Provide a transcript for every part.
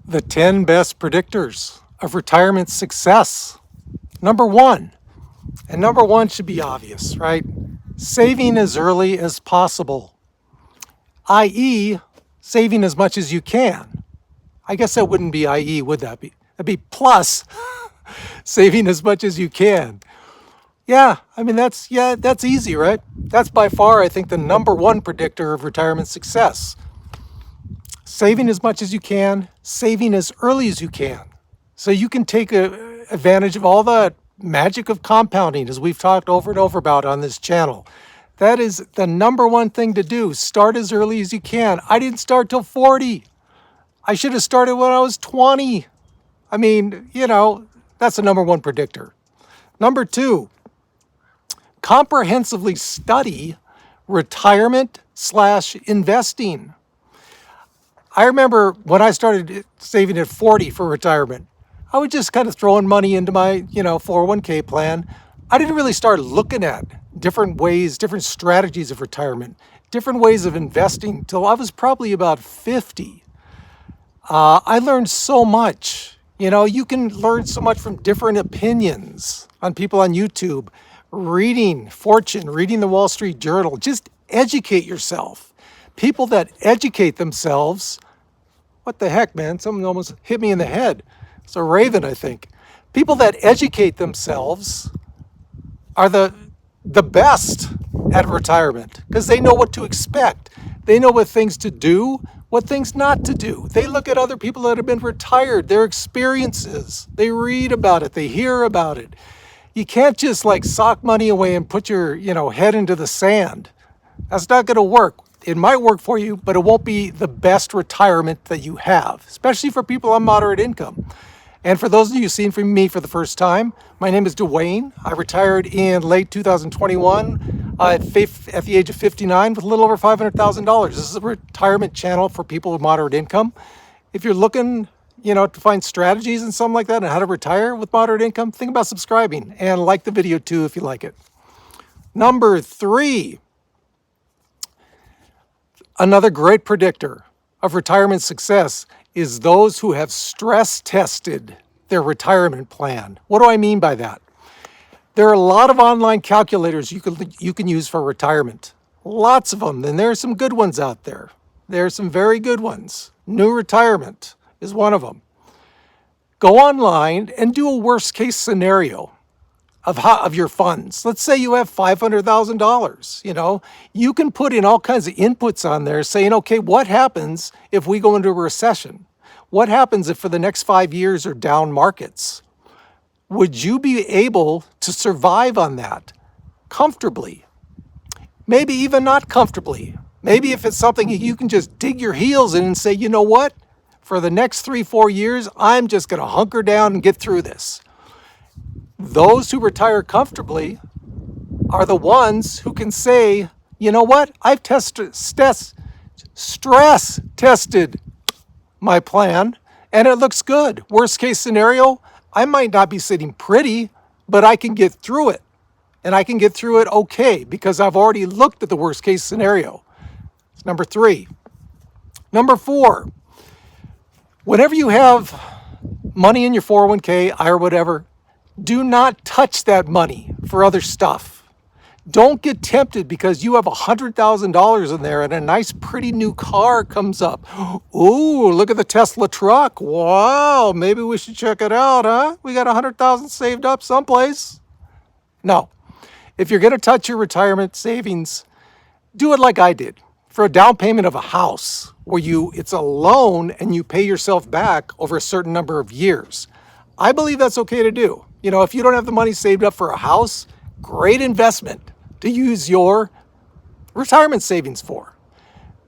The 10 best predictors of retirement success. Number one, and number one should be obvious, right? Saving as early as possible, i.e., saving as much as you can. I guess that wouldn't be i.e., would that be? That'd be plus saving as much as you can. Yeah, I mean, that's easy, right? That's by far, I think, the number one predictor of retirement success. Saving as much as you can, saving as early as you can. So you can take advantage of all the magic of compounding, as we've talked over and over about on this channel. That is the number one thing to do. Start as early as you can. I didn't start till 40. I should have started when I was 20. I mean, that's the number one predictor. Number two, comprehensively study retirement/investing. I remember when I started saving at 40 for retirement, I was just kind of throwing money into my, 401k plan. I didn't really start looking at different ways, different strategies of retirement, different ways of investing till I was probably about 50. I learned so much. You can learn so much from different opinions on people on YouTube, reading Fortune, reading the Wall Street Journal. Just educate yourself. People that educate themselves, what the heck, man? Someone almost hit me in the head. It's a raven, I think. People that educate themselves are the best at retirement because they know what to expect. They know what things to do, what things not to do. They look at other people that have been retired, their experiences. They read about it. They hear about it. You can't just sock money away and put your, head into the sand. That's not going to work. It might work for you, but it won't be the best retirement that you have, especially for people on moderate income. And for those of you seeing from me for the first time, my name is Duane. I retired in late 2021 at the age of 59 with a little over $500,000. This is a retirement channel for people with moderate income. If you're looking, to find strategies and something like that and how to retire with moderate income, think about subscribing and like the video too if you like it. Number three, another great predictor of retirement success is those who have stress tested their retirement plan. What do I mean by that? There are a lot of online calculators you can use for retirement. Lots of them, and there are some good ones out there. There are some very good ones. New Retirement is one of them. Go online and do a worst case scenario of your funds. Let's say you have $500,000. You can put in all kinds of inputs on there saying, okay, what happens if we go into a recession? What happens if for the next 5 years are down markets? Would you be able to survive on that comfortably? Maybe even not comfortably. Maybe if it's something you can just dig your heels in and say, you know what? For the next 3-4 years, I'm just going to hunker down and get through this. Those who retire comfortably are the ones who can say, you know what? I've stress tested my plan and it looks good. Worst case scenario, I might not be sitting pretty, but I can get through it. And I can get through it okay because I've already looked at the worst case scenario. It's number three. Number four, whenever you have money in your 401k, IRA, whatever, do not touch that money for other stuff. Don't get tempted because you have $100,000 in there and a nice pretty new car comes up. Ooh, look at the Tesla truck. Wow, maybe we should check it out, huh? We got $100,000 saved up someplace. No. If you're going to touch your retirement savings, do it like I did. For a down payment of a house where it's a loan and you pay yourself back over a certain number of years. I believe that's okay to do. If you don't have the money saved up for a house, great investment to use your retirement savings for.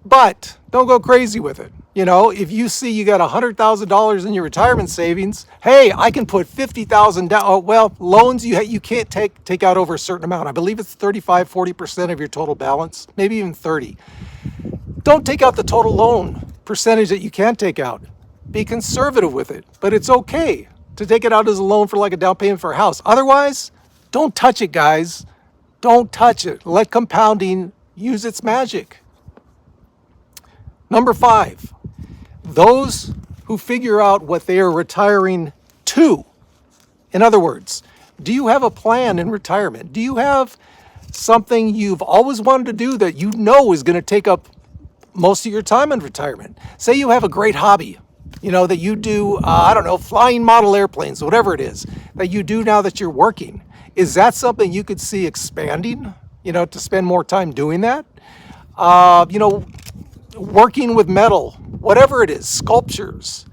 But don't go crazy with it. If you see you got $100,000 in your retirement savings, hey, I can put $50,000 down. Oh, well, loans you can't take out over a certain amount. I believe it's 35-40% of your total balance, maybe even 30. Don't take out the total loan percentage that you can take out. Be conservative with it, but it's okay to take it out as a loan for a down payment for a house. Otherwise, don't touch it, guys. Don't touch it. Let compounding use its magic. Number 5, those who figure out what they are retiring to. In other words, do you have a plan in retirement? Do you have something you've always wanted to do that you know is going to take up most of your time in retirement? Say you have a great hobby, that you do, I don't know, flying model airplanes, whatever it is, that you do now that you're working. Is that something you could see expanding, to spend more time doing that? Working with metal, whatever it is, sculptures.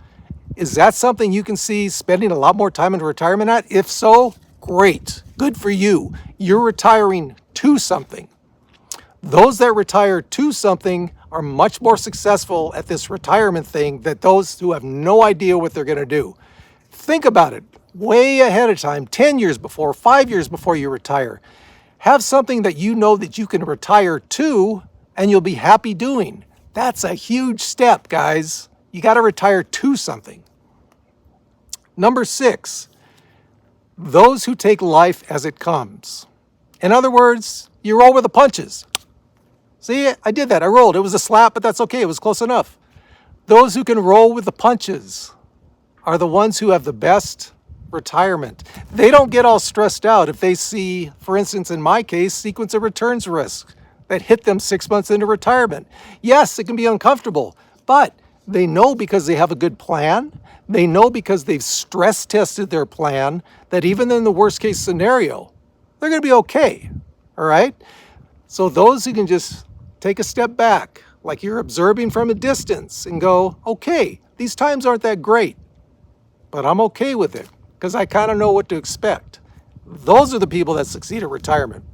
Is that something you can see spending a lot more time in retirement at? If so, great. Good for you. You're retiring to something. Those that retire to something are much more successful at this retirement thing than those who have no idea what they're going to do. Think about it way ahead of time, 10 years before, 5 years before you retire. Have something that you know that you can retire to and you'll be happy doing. That's a huge step, guys. You got to retire to something. Number 6, those who take life as it comes. In other words, you roll with the punches. See, I did that. I rolled. It was a slap, but that's okay. It was close enough. Those who can roll with the punches are the ones who have the best retirement. They don't get all stressed out if they see, for instance, in my case, sequence of returns risk that hit them 6 months into retirement. Yes, it can be uncomfortable, but they know because they have a good plan. They know because they've stress tested their plan that even in the worst case scenario, they're going to be okay. All right? So those who can just take a step back, like you're observing from a distance and go, okay, these times aren't that great, but I'm okay with it because I kind of know what to expect. Those are the people that succeed at retirement.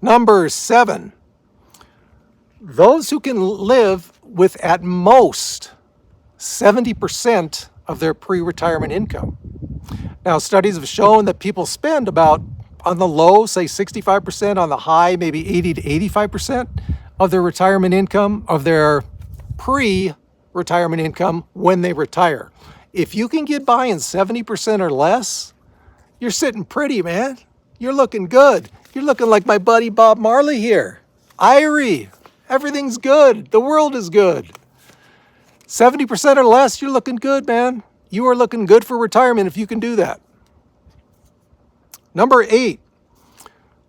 Number 7, those who can live with at most 70% of their pre-retirement income. Now, studies have shown that people spend about, on the low, say 65%, on the high, maybe 80 to 85% of their retirement income, of their pre-retirement income when they retire. If you can get by in 70% or less, you're sitting pretty, man. You're looking good. You're looking like my buddy Bob Marley here. Irie, everything's good. The world is good. 70% or less, you're looking good, man. You are looking good for retirement if you can do that. Number 8,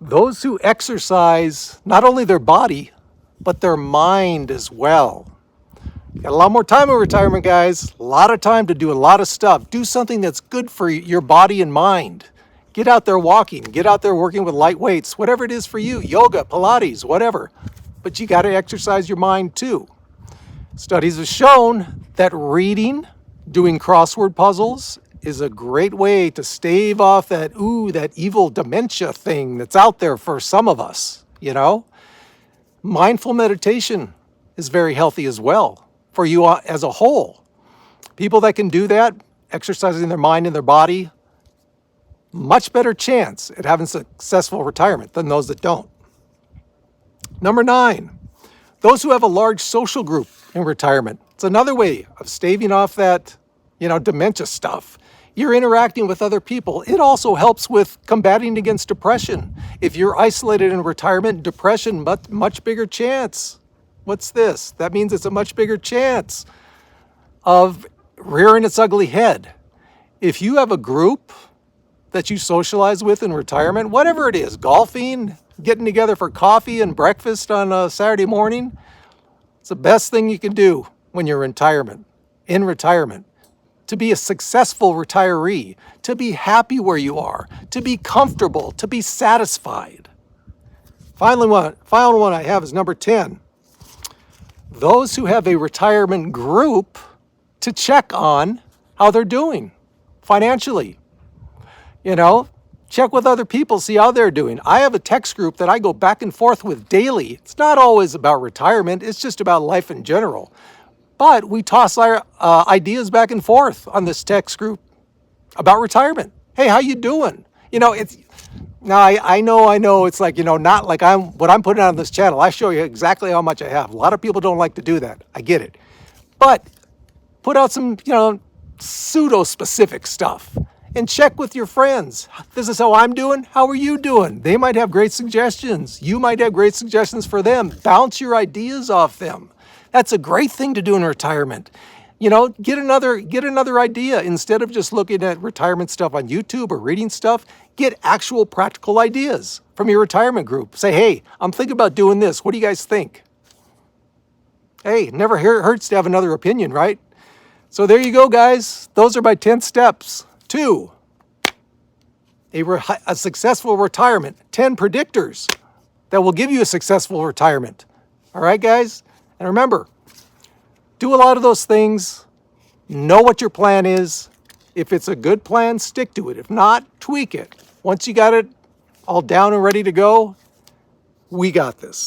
those who exercise not only their body, but their mind as well. Got a lot more time in retirement, guys. A lot of time to do a lot of stuff. Do something that's good for your body and mind. Get out there walking. Get out there working with light weights. Whatever it is for you. Yoga, Pilates, whatever. But you got to exercise your mind too. Studies have shown that reading, doing crossword puzzles is a great way to stave off that evil dementia thing that's out there for some of us, Mindful meditation is very healthy as well for you as a whole. People that can do that, exercising their mind and their body, much better chance at having successful retirement than those that don't. Number 9, those who have a large social group in retirement. It's another way of staving off that, dementia stuff. You're interacting with other people. It also helps with combating against depression. If you're isolated in retirement, depression, much bigger chance. What's this? That means it's a much bigger chance of rearing its ugly head. If you have a group that you socialize with in retirement, whatever it is, golfing, getting together for coffee and breakfast on a Saturday morning, it's the best thing you can do when you're in retirement. To be a successful retiree, to be happy where you are, to be comfortable, to be satisfied. Final one I have is number 10. Those who have a retirement group to check on how they're doing financially. Check with other people, see how they're doing. I have a text group that I go back and forth with daily. It's not always about retirement. It's just about life in general. But we toss our ideas back and forth on this text group about retirement. Hey, how you doing? I know it's like, not like what I'm putting on this channel. I show you exactly how much I have. A lot of people don't like to do that. I get it. But put out some, pseudo-specific stuff and check with your friends. This is how I'm doing. How are you doing? They might have great suggestions. You might have great suggestions for them. Bounce your ideas off them. That's a great thing to do in retirement. Get another idea. Instead of just looking at retirement stuff on YouTube or reading stuff, get actual practical ideas from your retirement group. Say, hey, I'm thinking about doing this. What do you guys think? Hey, never hurts to have another opinion, right? So there you go, guys. Those are my 10 steps to a successful retirement. 10 predictors that will give you a successful retirement. All right, guys? And remember, do a lot of those things. Know what your plan is. If it's a good plan, stick to it. If not, tweak it. Once you got it all down and ready to go, we got this.